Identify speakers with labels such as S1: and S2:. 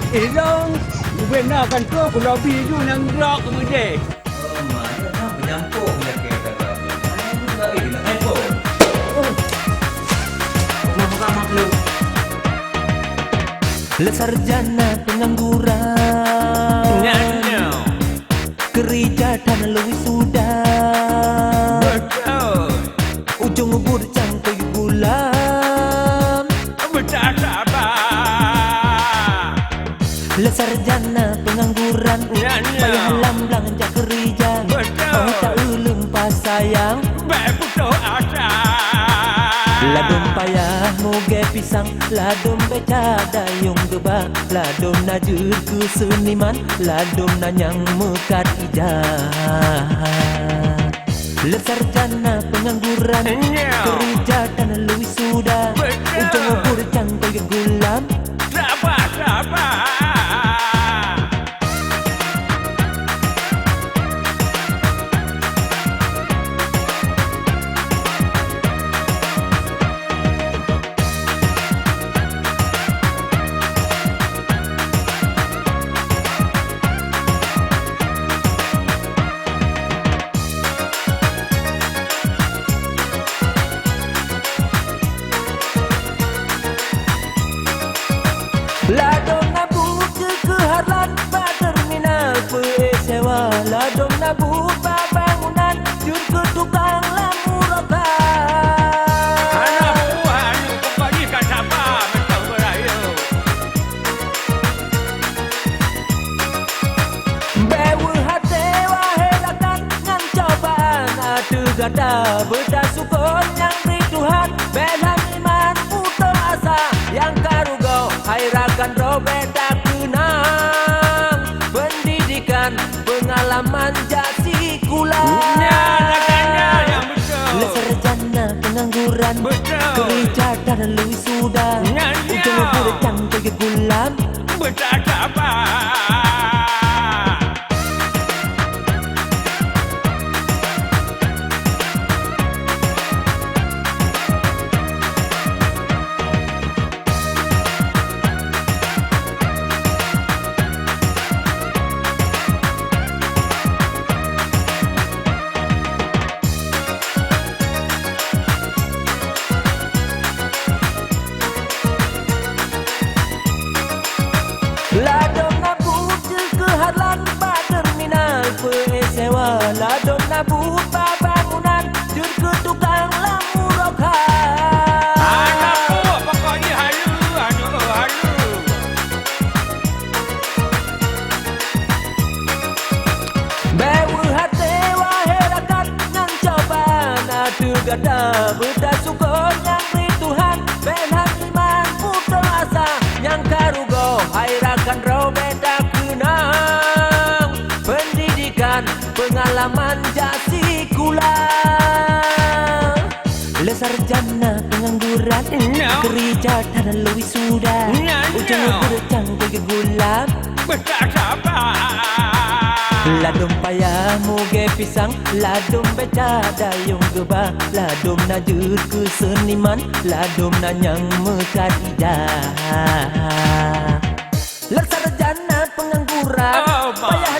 S1: Dong, benarkan ke Pulau Biju nang gerak ke bedek?
S2: Oh, mana nak menyampung dia kata kami. Enggak ini nak handphone.
S1: Muka makhluk.
S3: Le sarjana pengangguran,
S1: Nyanyo.
S3: kerja dan lebih sudah.
S1: Betul.
S3: Ujung ubur cangkoi bulan.
S1: Betul sabar.
S3: Le sarjana pengangguran,
S1: Nyanyo.
S3: payah lamblang jak kerja.
S1: Betul.
S3: Oh tak ulung pas sayang.
S1: Baik putus asa.
S3: Ladum payah moge pisang, ladum beca dayung geba, ladum najur ku seniman, ladum nanyang mekat ijah. Le sarjana pengangguran,
S1: Nyo.
S3: kerja dan lui sudah.
S1: Betul.
S3: Ujung ubur cangkoi gulam.
S1: Sabar, sabar.
S3: Ladom nabu ke harlan ba terminal sewa, ladom nabu ba bangunan jur ke tukang lampu roka.
S1: Anak buah ni pokok ni kan sabar betul berayu.
S3: Bewu hati wahelakan ngan cobaan adu gada beda sukun yang beri Tuhan belan iman putus asa yang karugo hairakan robeda kenang pendidikan pengalaman jasi kula.
S1: Nyalakannya yang betul.
S3: Le sarjana pengangguran,
S1: Betul.
S3: kerja dan lui sudah.
S1: Nyanyi.
S3: Ujung ubur cangkoi gulam.
S1: Betul sabar.
S3: Ladom nabu ke harlan ba terminal sewa, ladom nabu ba bangunan jur ke tukang lampu roka.
S1: Anak buah pokok ni halu, halu.
S3: Bewu hati wahelakan ngan cobaan adu gada beda sukun yang beri Tuhan belan iman putus asa yang karugo hairakan robeda kenang pendidikan pengalaman jasi kula. Le sarjana pengangguran,
S1: Nyo.
S3: kerja dan lui sudah.
S1: Nyo.
S3: Ujung ubur cangkoi gulam.
S1: Betul sabar.
S3: Ladum payah moge pisang, ladum beca dayung geba, ladum najur ku seniman, ladum nanyang mekat ijah. Le sarjana pengangguran,
S1: Oh, Pak.
S3: payah